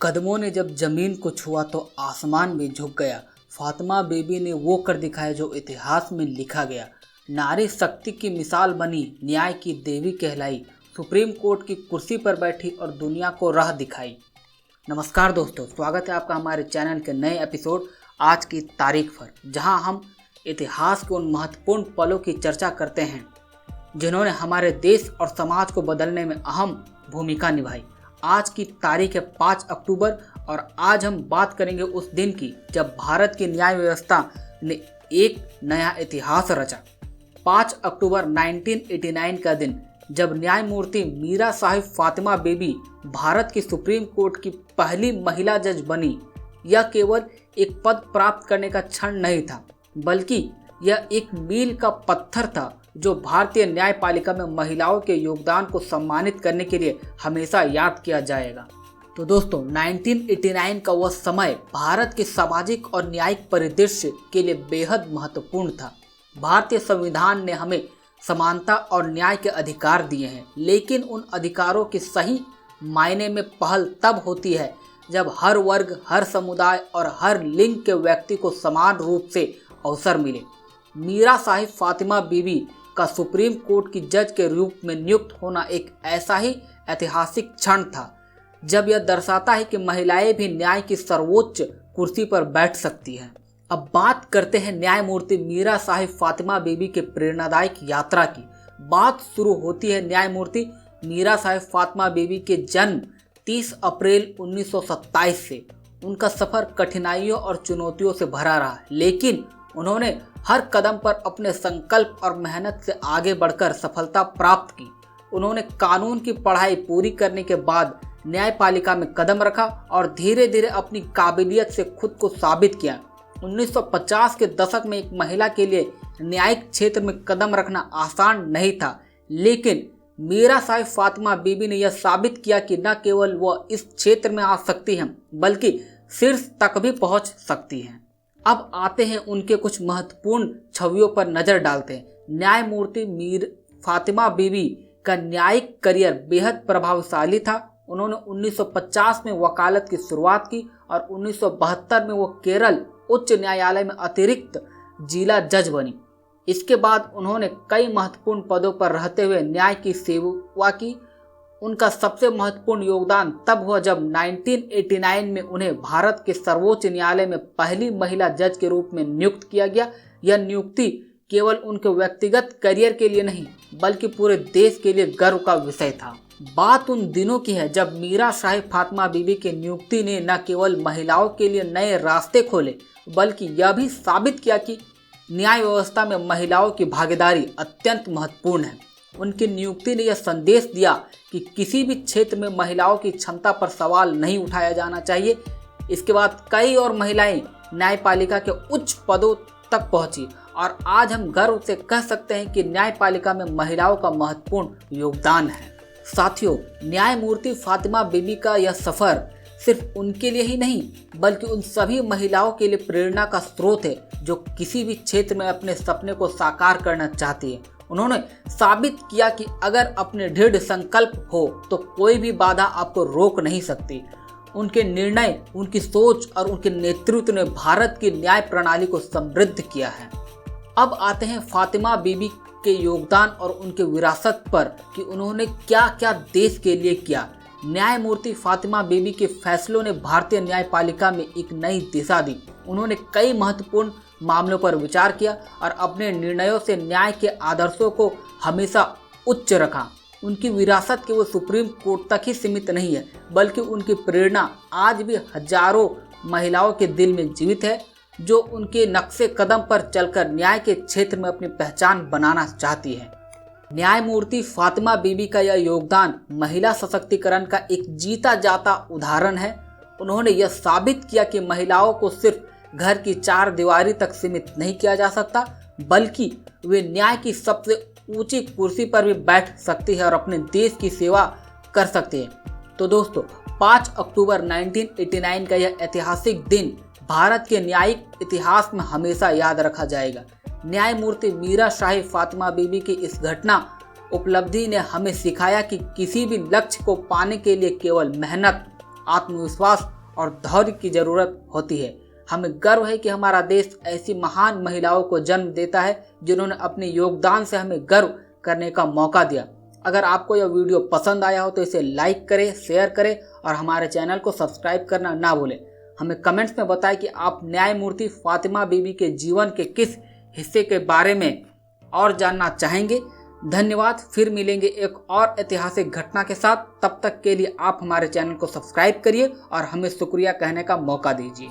कदमों ने जब जमीन को छुआ तो आसमान भी झुक गया। फातिमा बीबी ने वो कर दिखाया जो इतिहास में लिखा गया। नारी शक्ति की मिसाल बनी, न्याय की देवी कहलाई, सुप्रीम कोर्ट की कुर्सी पर बैठी और दुनिया को राह दिखाई। नमस्कार दोस्तों, स्वागत है आपका हमारे चैनल के नए एपिसोड आज की तारीख पर, जहां हम इतिहास के उन महत्वपूर्ण पलों की चर्चा करते हैं जिन्होंने हमारे देश और समाज को बदलने में अहम भूमिका निभाई। आज की तारीख है 5 अक्टूबर और आज हम बात करेंगे उस दिन की जब भारत की न्याय व्यवस्था ने एक नया इतिहास रचा। 5 अक्टूबर 1989 का दिन, जब न्यायमूर्ति मीरा साहिब फातिमा बीबी भारत की सुप्रीम कोर्ट की पहली महिला जज बनी। यह केवल एक पद प्राप्त करने का क्षण नहीं था, बल्कि यह एक मील का पत्थर था जो भारतीय न्यायपालिका में महिलाओं के योगदान को सम्मानित करने के लिए हमेशा याद किया जाएगा। तो दोस्तों, 1989 का वह समय भारत के सामाजिक और न्यायिक परिदृश्य के लिए बेहद महत्वपूर्ण था। भारतीय संविधान ने हमें समानता और न्याय के अधिकार दिए हैं, लेकिन उन अधिकारों की सही मायने में पहल तब होती है जब हर वर्ग, हर समुदाय और हर लिंग के व्यक्ति को समान रूप से अवसर मिले। मीरा साहिब फातिमा बीबी का सुप्रीम कोर्ट की जज के रूप में नियुक्त होना एक ऐसा ही ऐतिहासिक क्षण था जब यह दर्शाता है कि महिलाएं भी न्याय की सर्वोच्च कुर्सी पर बैठ सकती हैं। अब बात करते हैं न्यायमूर्ति मीरा साहिब फातिमा बीबी के प्रेरणादायक यात्रा की। बात शुरू होती है न्यायमूर्ति मीरा साहिब फातिमा बीबी के जन्म 30 अप्रैल 1927 से। उनका सफ़र कठिनाइयों और चुनौतियों से भरा रहा, लेकिन उन्होंने हर कदम पर अपने संकल्प और मेहनत से आगे बढ़कर सफलता प्राप्त की। उन्होंने कानून की पढ़ाई पूरी करने के बाद न्यायपालिका में कदम रखा और धीरे धीरे अपनी काबिलियत से खुद को साबित किया। 1950 के दशक में एक महिला के लिए न्यायिक क्षेत्र में कदम रखना आसान नहीं था, लेकिन मीरा साहिब फातिमा बीबी ने यह साबित किया कि न केवल वह इस क्षेत्र में आ सकती हैं, बल्कि शीर्ष तक भी पहुंच सकती हैं। अब आते हैं उनके कुछ महत्वपूर्ण छवियों पर नजर डालते हैं। न्यायमूर्ति मीर फातिमा बीबी का न्यायिक करियर बेहद प्रभावशाली था। उन्होंने 1950 में वकालत की शुरुआत की और 1972 में वो केरल उच्च न्यायालय में अतिरिक्त जिला जज बनी। इसके बाद उन्होंने कई महत्वपूर्ण पदों पर रहते हुए न्याय की सेवा की। उनका सबसे महत्वपूर्ण योगदान तब हुआ जब 1989 में उन्हें भारत के सर्वोच्च न्यायालय में पहली महिला जज के रूप में नियुक्त किया गया। यह नियुक्ति केवल उनके व्यक्तिगत करियर के लिए नहीं, बल्कि पूरे देश के लिए गर्व का विषय था। बात उन दिनों की है जब मीरा साहिब फातिमा बीबी की नियुक्ति ने न केवल महिलाओं के लिए नए रास्ते खोले, बल्कि यह भी साबित किया कि न्याय व्यवस्था में महिलाओं की भागीदारी अत्यंत महत्वपूर्ण है। उनकी नियुक्ति ने यह संदेश दिया कि किसी भी क्षेत्र में महिलाओं की क्षमता पर सवाल नहीं उठाया जाना चाहिए। इसके बाद कई और महिलाएं न्यायपालिका के उच्च पदों तक पहुंची और आज हम गर्व से कह सकते हैं कि न्यायपालिका में महिलाओं का महत्वपूर्ण योगदान है। साथियों, न्यायमूर्ति फातिमा बीबी का यह सफर सिर्फ उनके लिए ही नहीं, बल्कि उन सभी महिलाओं के लिए प्रेरणा का स्रोत है जो किसी भी क्षेत्र में अपने सपने को साकार करना चाहती है। उन्होंने साबित किया कि अगर अपने दृढ़ संकल्प हो तो कोई भी बाधा आपको रोक नहीं सकती। उनके निर्णय, उनकी सोच और उनके नेतृत्व ने भारत की न्याय प्रणाली को समृद्ध किया है। अब आते हैं फातिमा बीबी के योगदान और उनके विरासत पर कि उन्होंने क्या क्या देश के लिए किया। न्यायमूर्ति फातिमा बीबी के फैसलों ने भारतीय न्यायपालिका में एक नई दिशा दी। उन्होंने कई महत्वपूर्ण मामलों पर विचार किया और अपने निर्णयों से न्याय के आदर्शों को हमेशा उच्च रखा। उनकी विरासत केवल सुप्रीम कोर्ट तक ही सीमित नहीं है, बल्कि उनकी प्रेरणा आज भी हजारों महिलाओं के दिल में जीवित है जो उनके नक्शे कदम पर चलकर न्याय के क्षेत्र में अपनी पहचान बनाना चाहती है। न्यायमूर्ति फातिमा बीबी का यह योगदान महिला सशक्तिकरण का एक जीता जाता उदाहरण है। उन्होंने यह साबित किया कि महिलाओं को सिर्फ घर की चार दीवारी तक सीमित नहीं किया जा सकता, बल्कि वे न्याय की सबसे ऊंची कुर्सी पर भी बैठ सकती है और अपने देश की सेवा कर सकती है। तो दोस्तों, 5 अक्टूबर 1989 का यह ऐतिहासिक दिन भारत के न्यायिक इतिहास में हमेशा याद रखा जाएगा। न्यायमूर्ति मीरा साहिब फातिमा बीबी की इस घटना उपलब्धि ने हमें सिखाया कि किसी भी लक्ष्य को पाने के लिए केवल मेहनत, आत्मविश्वास और धैर्य की जरूरत होती है। हमें गर्व है कि हमारा देश ऐसी महान महिलाओं को जन्म देता है जिन्होंने अपने योगदान से हमें गर्व करने का मौका दिया। अगर आपको यह वीडियो पसंद आया हो तो इसे लाइक करें, शेयर करें और हमारे चैनल को सब्सक्राइब करना ना भूलें। हमें कमेंट्स में बताएं कि आप न्यायमूर्ति फातिमा बीबी के जीवन के किस हिस्से के बारे में और जानना चाहेंगे। धन्यवाद। फिर मिलेंगे एक और ऐतिहासिक घटना के साथ। तब तक के लिए आप हमारे चैनल को सब्सक्राइब करिए और हमें शुक्रिया कहने का मौका दीजिए।